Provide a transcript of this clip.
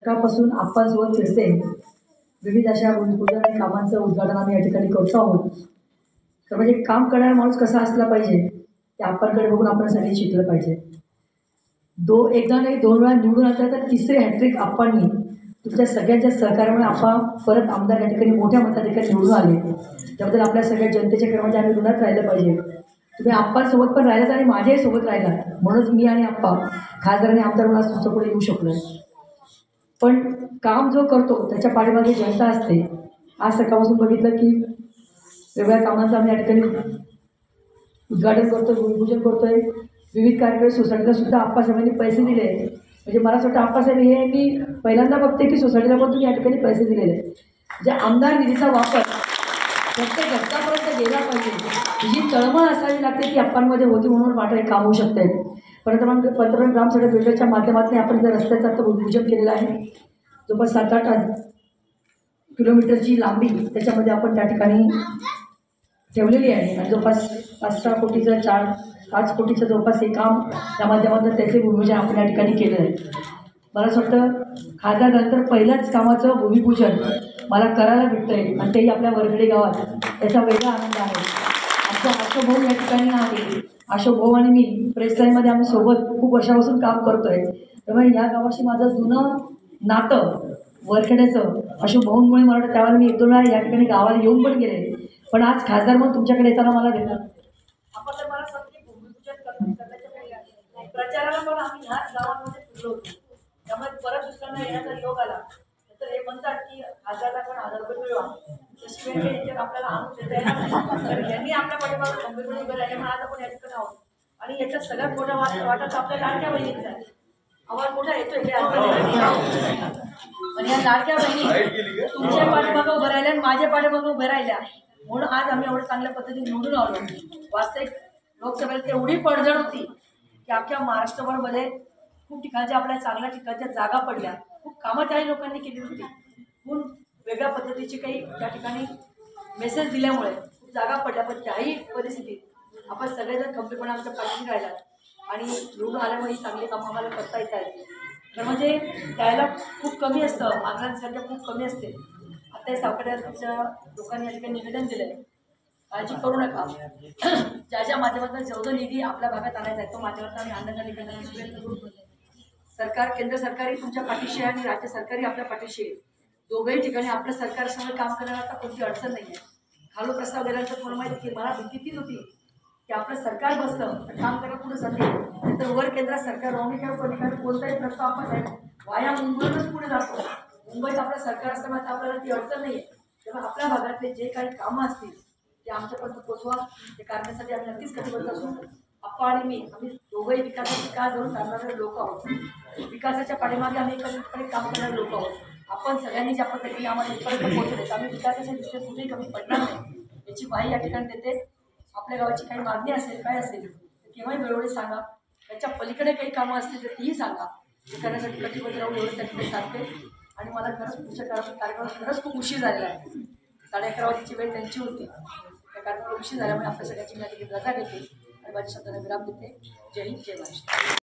सकाळपासून आप्पांसोबत फिरते. विविध अशा भूमिपूजन आणि कामांचं उद्घाटन आम्ही या ठिकाणी करतो आहोत. तर म्हणजे काम करणारा माणूस कसा असला पाहिजे ते आप्पांकडे बघून आपण सगळे शिकलं पाहिजे. एकदा नाही 2 वेळा निवडून आले तर तिसरे हॅट्रिक आप्पांनी तुमच्या सगळ्यांच्या सहकार्यामुळे आप्पा परत आमदार या ठिकाणी मोठ्या मताधिक्याने निवडून आले. त्याबद्दल आपल्या सगळ्या जनतेच्या कर्मचारी आम्ही ऋणात राहिलं पाहिजे. तुम्ही आप्पांसोबत पण राहिलात आणि माझ्याही सोबत राहिला, म्हणूनच मी आणि आप्पा खासदार आणि आमदार म्हणून आज तुमच्यापुढे येऊ शकलो. पण काम जो करतो त्याच्या पाठीमागे जनता असते. आज सकाळपासून बघितलं की वेगवेगळ्या कामांचं आम्ही या ठिकाणी उद्घाटन करतोय, भूमिपूजन करतोय. विविध कार्यक्रम सोसायटीला सुद्धा आप्पासाहेबांनी पैसे दिले. म्हणजे मला असं वाटतं आप्पासाहेब हे मी पहिल्यांदा बघते की सोसायटीला पण तुम्ही या ठिकाणी पैसे दिलेले. म्हणजे आमदार निधीचा वापर प्रत्येक घटकापर्यंत गेला पाहिजे. जी तळमळ असावी लागते ती आप्पांमध्ये होती, म्हणून वाटतं हे काम होऊ शकते. पंतप्रधान ग्राम सडक योजनेच्या माध्यमातून आपण जर रस्त्याचं आता भूमिपूजन केलेलं आहे. जवळपास 7-8 किलोमीटरची लांबी त्याच्यामध्ये आपण त्या ठिकाणी ठेवलेली आहे. आणि जवळपास 5-6 कोटीचं 4-5 कोटीचं जवळपास हे काम त्या माध्यमातून त्याचे भूमिपूजन आपण या ठिकाणी केलं आहे. मला असं वाटतं खासदारनंतर पहिल्याच कामाचं भूमिपूजन मला करायला भेटतं आहे आणि तेही आपल्या वरगडे गावात. त्याचा वेगळा आनंद आहे. आमचा अशोक भाऊ या ठिकाणी आहे. अशोक भाऊ आणि मी प्रेस लाईनमध्ये आम्ही सोबत खूप वर्षापासून काम करतो आहे. त्यामुळे या गावाशी माझं जुनं नातं वरखेड्याचं अशोक भाऊंमुळे मला वाटतं त्यावेळेला मी 1-2 वेळा या ठिकाणी गावाला येऊन पण गेले. पण आज खासदार म्हणून तुमच्याकडे येताना मला भेटलं. आपण तर मला सांगते भूमिपूजन करण्याच्या पहिल्या प्रचाराला पण आम्ही ह्याच गावामध्ये फिरलो होतो. त्यामुळे परत दुसऱ्यांना येण्याचा योग आला तर हे म्हणतात की खासदारला पण 1000 रुपये मिळवा. तशी वेळ येते आपल्याला आणून देता येणार नाही. तर यांनी आपल्या पाठीमागे खंबीरपणे उभे राहिले. आज आपण या ठिकाणी आहोत. आणि याच्यात सगळ्यात मोठा वाटत आपल्या लाडक्या बहिणींचा आहे. आवाज मोठा येतोय की आणि या लाडक्या बहिणी तुमच्या पाठीमागं उभं राहिल्या आणि माझ्या पाठीमागं उभ्या राहिल्या, म्हणून आज आम्ही एवढं चांगल्या पद्धतीने निवडून आलो. वास्तविक लोकसभेला एवढी पडझड होती की अख्ख्या महाराष्ट्रभरमध्ये खूप ठिकाणच्या आपल्या चांगल्या ठिकाणच्या जागा पडल्या. खूप कामं त्याही लोकांनी केली होती. म्हणून वेगळ्या पद्धतीचे काही त्या ठिकाणी मेसेज दिल्यामुळे खूप जागा पडल्या. पण त्याही परिस्थितीत आपण सगळेजण खंबीरपणे आमच्या पाठीशी राहिला आणि निवडून आल्यामुळे ही चांगली कामं आम्हाला करता येत आहेत. तर म्हणजे त्याला खूप कमी असतं, मागण्यांची संख्या खूप कमी असते. आता हे सावकाराच्या लोकांनी या ठिकाणी निवेदन दिलं आहे, काळजी करू नका. ज्या माध्यमातून जेवढा निधी आपल्या भागात आणायचा आहे तो माध्यमातून आम्ही आणण्याचा निवेदन सरकार केंद्र सरकारही तुमच्या पाठीशी आहे आणि राज्य सरकारही आपल्या पाठीशी आहे. दोघंही ठिकाणी आपल्या सरकारसमोर काम करण्याला आता कोणती अडचण नाही आहे. खालो प्रस्ताव दिल्यानंतर तुम्हाला माहिती की मला भीती तीच होती की आपलं सरकार बसलं तर काम करायला पुढे जाते. तर वर केंद्रात सरकार कोणताही प्रस्ताव आपण वाया मुंबईतच पुढे जातो. मुंबईत आपलं सरकार असताना आपल्याला ती अडचण नाही आहे. तेव्हा आपल्या भागातले जे काही कामं असतील ते आमच्यापर्यंत पोचवा. ते करण्यासाठी आम्ही नक्कीच कटिबद्ध असू. आप्पा आणि मी आम्ही दोघंही विकासाची काळ धरून चालणारे लोक आहोत. विकासाच्या पाठीमागे आम्ही एकत्रितपणे काम करणारे लोक आहोत. आपण सगळ्यांनी ज्या पद्धतीने आम्हाला इथपर्यंत पोहोचले आम्ही विकासाच्या दृष्टीने कुठेही कमी पडणार नाही याची ग्वाही या ठिकाणी देते. आपल्या गावाची काही मागणी असेल काय असेल केव्हाही वेळोवेळी सांगा. त्याच्या पलीकडे काही कामं असतील तर तीही सांगा. ते करण्यासाठी कटिबद्ध राहून एवढं त्या ठिकाणी सांगते. आणि मला खरंच पुढच्या कार्यक्रमात खरंच खूप उशीर झालेला आहे. 11:30 वाजेची वेळ त्यांची होती. त्या कार्यक्रमाला उशीर झाल्यामुळे आपल्या सगळ्याची मी रजा घेते आणि माझ्या शब्दाला विराम देते. जय हिंद, जय महाराष्ट्र.